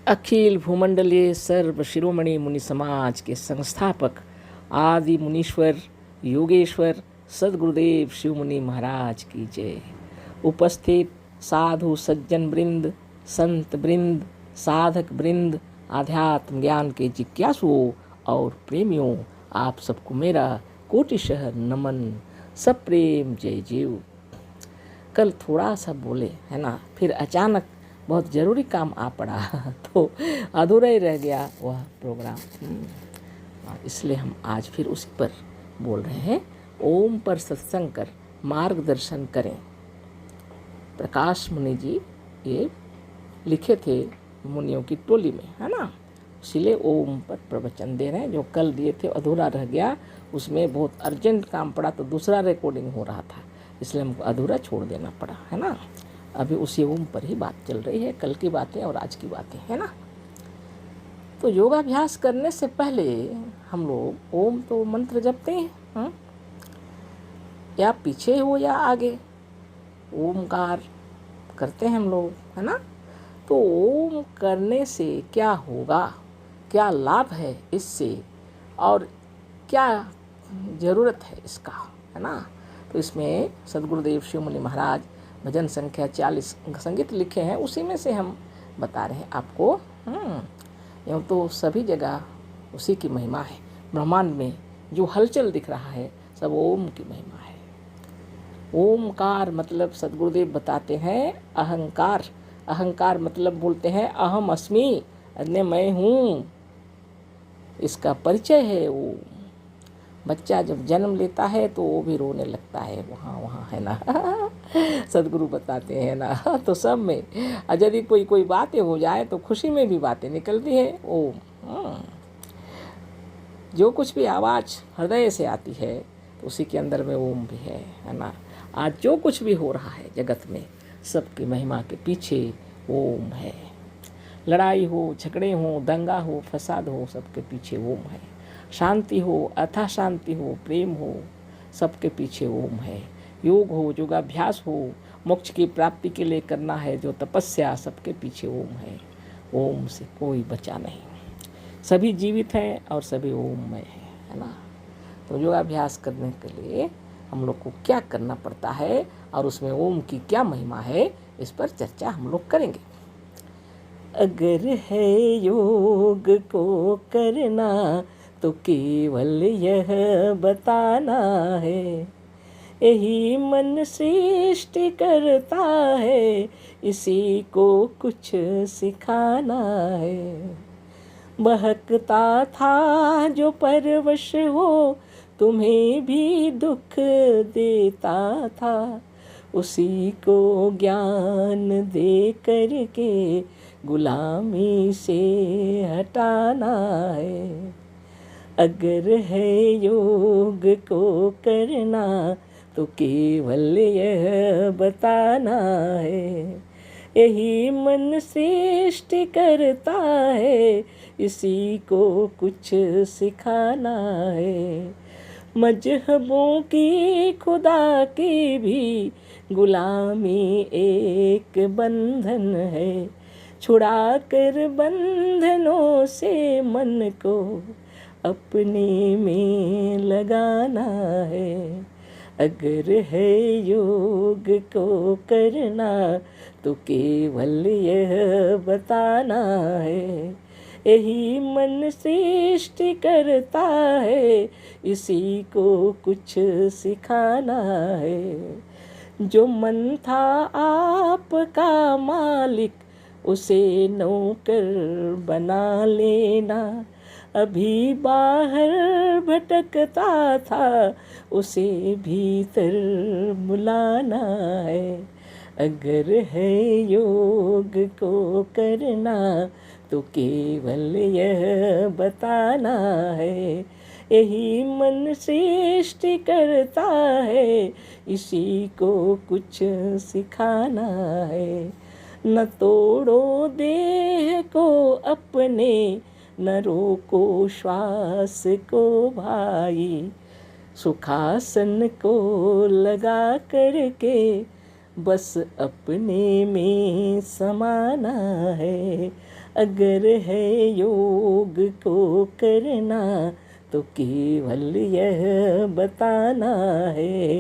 अखिल भूमंडलीय सर्व शिरोमणि मुनि समाज के संस्थापक आदि मुनीश्वर योगेश्वर सदगुरुदेव शिव मुनि महाराज की जय। उपस्थित साधु सज्जन वृंद, संत वृंद, साधक वृंद, आध्यात्म ज्ञान के जिज्ञासुओं और प्रेमियों, आप सबको मेरा कोटिशः नमन, सब प्रेम जय जीव। कल थोड़ा सा बोले है ना, फिर अचानक बहुत ज़रूरी काम आ पड़ा तो अधूरा ही रह गया वह प्रोग्राम। इसलिए हम आज फिर उसी पर बोल रहे हैं। ओम पर सत्संग कर मार्गदर्शन करें। प्रकाश मुनि जी ये लिखे थे मुनियों की टोली में, है ना, इसीलिए ओम पर प्रवचन दे रहे हैं। जो कल दिए थे अधूरा रह गया, उसमें बहुत अर्जेंट काम पड़ा तो दूसरा रिकॉर्डिंग हो रहा था, इसलिए हमको अधूरा छोड़ देना पड़ा, है ना। अभी उसी ओम पर ही बात चल रही है, कल की बातें और आज की बातें, है ना। तो योगाभ्यास करने से पहले हम लोग ओम तो मंत्र जपते हैं, या पीछे हो या आगे ओमकार करते हैं हम लोग, है ना। तो ओम करने से क्या होगा, क्या लाभ है इससे, और क्या ज़रूरत है इसका, है ना। तो इसमें सदगुरुदेव शिव मुनि महाराज भजन संख्या 40 संगीत लिखे हैं, उसी में से हम बता रहे हैं आपको। यूँ तो सभी जगह उसी की महिमा है। ब्रह्मांड में जो हलचल दिख रहा है सब ओम की महिमा है। ओमकार मतलब सदगुरुदेव बताते हैं अहंकार। अहंकार मतलब बोलते हैं अहम अस्मि, अन्य मैं हूँ, इसका परिचय है ओम। बच्चा जब जन्म लेता है तो वो भी रोने लगता है, वहाँ है ना सदगुरु बताते हैं ना। तो सब में यदि कोई बातें हो जाए तो खुशी में भी बातें निकलती है ओम। जो कुछ भी आवाज़ हृदय से आती है तो उसी के अंदर में ओम भी है ना। आज जो कुछ भी हो रहा है जगत में, सबकी महिमा के पीछे ओम है। लड़ाई हो, झगड़े हो, दंगा हो, फसाद हो, सबके पीछे ओम है। शांति हो, अथा शांति हो, प्रेम हो, सबके पीछे ओम है। योग हो, योगाभ्यास हो, मोक्ष की प्राप्ति के लिए करना है जो तपस्या, सबके पीछे ओम है। ओम से कोई बचा नहीं, सभी जीवित हैं और सभी ओममय है ना। तो योगाभ्यास करने के लिए हम लोग को क्या करना पड़ता है और उसमें ओम की क्या महिमा है, इस पर चर्चा हम लोग करेंगे। अगर है योग को करना तो केवल यह बताना है, यही मन सृष्टि करता है, इसी को कुछ सिखाना है। बहकता था जो परवश हो, तुम्हें भी दुख देता था, उसी को ज्ञान दे करके गुलामी से हटाना है। अगर है योग को करना तो केवल यह बताना है, यही मन सृष्टि करता है, इसी को कुछ सिखाना है। मजहबों की खुदा की भी गुलामी एक बंधन है, छुड़ा कर बंधनों से मन को अपने में लगाना है। अगर है योग को करना तो केवल यह बताना है, यही मन सृष्टि करता है, इसी को कुछ सिखाना है। जो मन था आपका मालिक, उसे नौकर बना लेना, अभी बाहर भटकता था, उसे भीतर बुलाना है। अगर है योग को करना तो केवल यह बताना है, यही मन सृष्टि करता है, इसी को कुछ सिखाना है। न तोड़ो देह को अपने, न रोको श्वास को भाई, सुखासन को लगा करके बस अपने में समाना है। अगर है योग को करना तो केवल यह बताना है,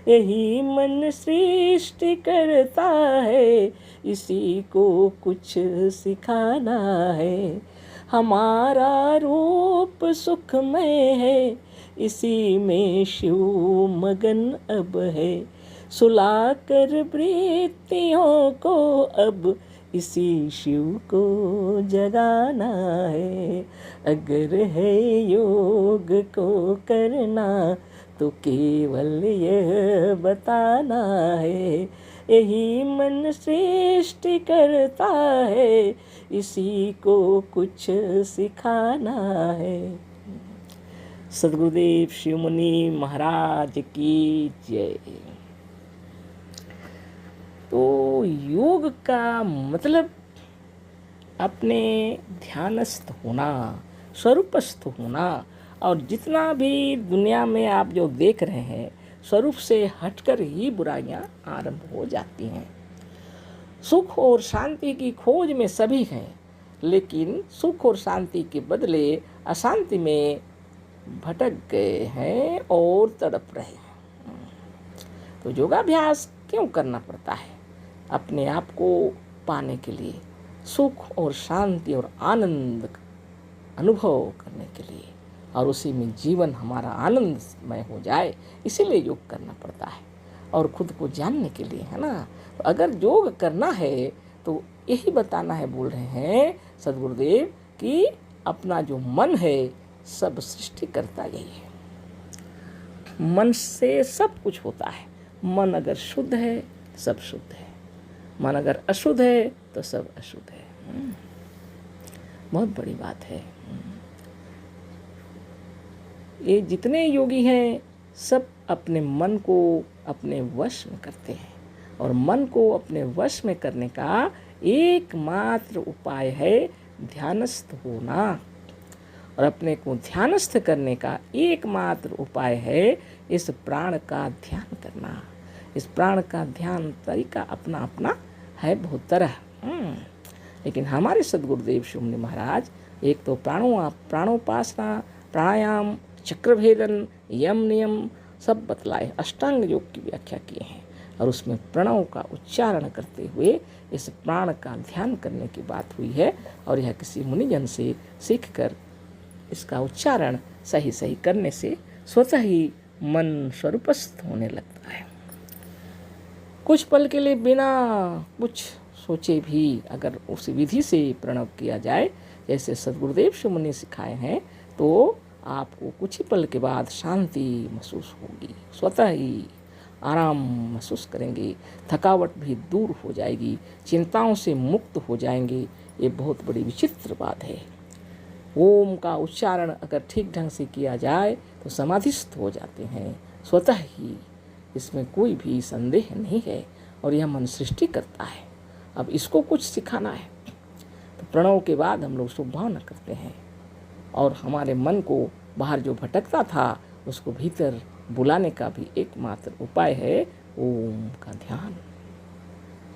यही मन सृष्टि करता है, इसी को कुछ सिखाना है। हमारा रूप सुखमय है, इसी में शिव मगन अब है, सुलाकर वृत्तियों को अब इसी शिव को जगाना है। अगर है योग को करना तो केवल यह बताना है, यही मन सृष्टि करता है, इसी को कुछ सिखाना है। सद्गुरुदेव शिव मुनि महाराज की जय। तो योग का मतलब अपने ध्यानस्थ होना, स्वरूपस्थ होना, और जितना भी दुनिया में आप जो देख रहे हैं स्वरूप से हटकर ही बुराइयां आरंभ हो जाती हैं। सुख और शांति की खोज में सभी हैं, लेकिन सुख और शांति के बदले अशांति में भटक गए हैं और तड़प रहे हैं। तो योगाभ्यास क्यों करना पड़ता है? अपने आप को पाने के लिए, सुख और शांति और आनंद अनुभव करने के लिए, और उसी में जीवन हमारा आनंदमय हो जाए, इसीलिए योग करना पड़ता है, और खुद को जानने के लिए, है ना। तो अगर योग करना है तो यही बताना है, बोल रहे हैं सद्गुरुदेव कि अपना जो मन है सब सृष्टि करता यही है। मन से सब कुछ होता है। मन अगर शुद्ध है सब शुद्ध है, मन अगर अशुद्ध है तो सब अशुद्ध है। बहुत बड़ी बात है। ये जितने योगी हैं सब अपने मन को अपने वश में करते हैं, और मन को अपने वश में करने का एकमात्र उपाय है ध्यानस्थ होना, और अपने को ध्यानस्थ करने का एकमात्र उपाय है इस प्राण का ध्यान करना। इस प्राण का ध्यान तरीका अपना अपना है बहुत तरह, लेकिन हमारे सद्गुरुदेव शिव मुनि महाराज एक तो प्राणोपासना, प्राणायाम, चक्रभेदन, यम नियम सब बतलाए, अष्टांग योग की व्याख्या किए हैं, और उसमें प्रणव का उच्चारण करते हुए इस प्राण का ध्यान करने की बात हुई है। और यह किसी मुनिजन से सीखकर इसका उच्चारण सही सही करने से स्वतः ही मन स्वरूपस्थ होने लगता है। कुछ पल के लिए बिना कुछ सोचे भी अगर उस विधि से प्रणव किया जाए, जैसे सद्गुरुदेव शिव मुनि सिखाए हैं, तो आपको कुछ ही पल के बाद शांति महसूस होगी, स्वतः ही आराम महसूस करेंगे, थकावट भी दूर हो जाएगी, चिंताओं से मुक्त हो जाएंगे। ये बहुत बड़ी विचित्र बात है। ओम का उच्चारण अगर ठीक ढंग से किया जाए तो समाधिस्थ हो जाते हैं स्वतः ही, इसमें कोई भी संदेह नहीं है, और यह मन सृष्टि करता है। अब इसको कुछ सिखाना है तो प्रणव के बाद हम लोग शुभ भावना करते हैं, और हमारे मन को बाहर जो भटकता था उसको भीतर बुलाने का भी एकमात्र उपाय है ओम का ध्यान।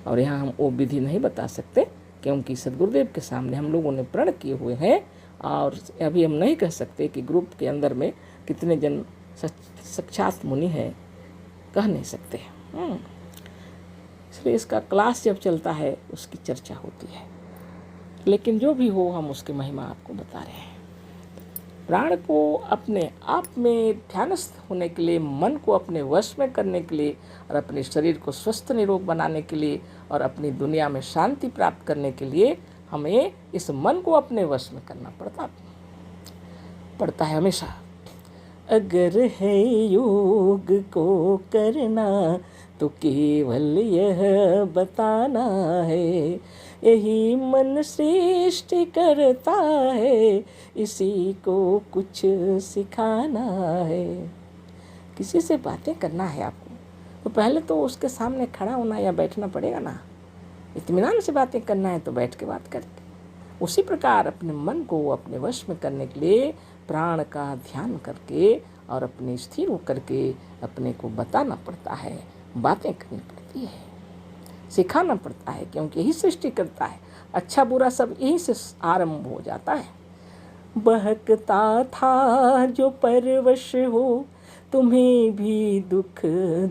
और यहाँ हम वो विधि नहीं बता सकते, क्योंकि सद्गुरुदेव के सामने हम लोगों ने प्रण किए हुए हैं, और अभी हम नहीं कह सकते कि ग्रुप के अंदर में कितने जन साक्षात मुनि हैं, कह नहीं सकते। इसलिए इसका क्लास जब चलता है उसकी चर्चा होती है, लेकिन जो भी हो हम उसकी महिमा आपको बता रहे हैं। प्राण को अपने आप में ध्यानस्थ होने के लिए, मन को अपने वश में करने के लिए, और अपने शरीर को स्वस्थ निरोग बनाने के लिए, और अपनी दुनिया में शांति प्राप्त करने के लिए हमें इस मन को अपने वश में करना पड़ता है हमेशा। अगर है योग को करना तो केवल यह बताना है, यही मन सृष्टि करता है, इसी को कुछ सिखाना है। किसी से बातें करना है आपको तो पहले तो उसके सामने खड़ा होना या बैठना पड़ेगा ना। इत्मीनान से बातें करना है तो बैठ के बात करेंगे। उसी प्रकार अपने मन को अपने वश में करने के लिए प्राण का ध्यान करके और अपने स्थिर होकर के अपने को बताना पड़ता है, बातें करनी पड़ती है, सिखाना पड़ता है, क्योंकि यही सृष्टि करता है। अच्छा बुरा सब यहीं से आरंभ हो जाता है। बहकता था जो परवश हो, तुम्हें भी दुख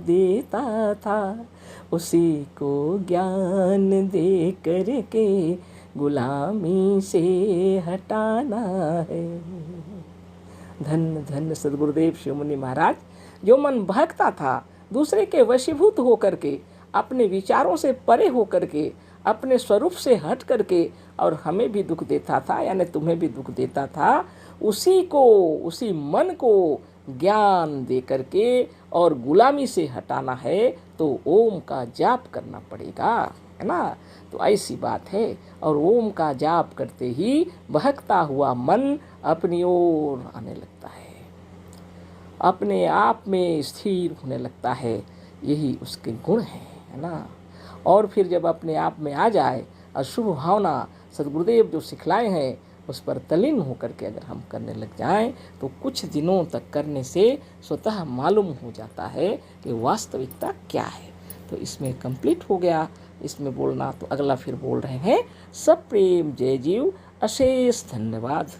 देता था, उसी को ज्ञान दे करके गुलामी से हटाना है। धन धन सद्गुरुदेव शिव मुनि महाराज। जो मन बहकता था, दूसरे के वशीभूत होकर के, अपने विचारों से परे होकर के, अपने स्वरूप से हट करके और हमें भी दुख देता था, यानी तुम्हें भी दुख देता था, उसी को, उसी मन को ज्ञान दे करके और गुलामी से हटाना है तो ओम का जाप करना पड़ेगा, है ना। तो ऐसी बात है। और ओम का जाप करते ही बहकता हुआ मन अपनी ओर आने लगता है, अपने आप में स्थिर होने लगता है। यही उसके गुण है ना। और फिर जब अपने आप में आ जाए और शुभ भावना सद्गुरुदेव जो सिखलाए हैं उस पर तल्लीन होकर के अगर हम करने लग जाएं तो कुछ दिनों तक करने से स्वतः मालूम हो जाता है कि वास्तविकता क्या है। तो इसमें कंप्लीट हो गया। इसमें बोलना तो अगला फिर बोल रहे हैं। सब प्रेम जय जीव, अशेष धन्यवाद।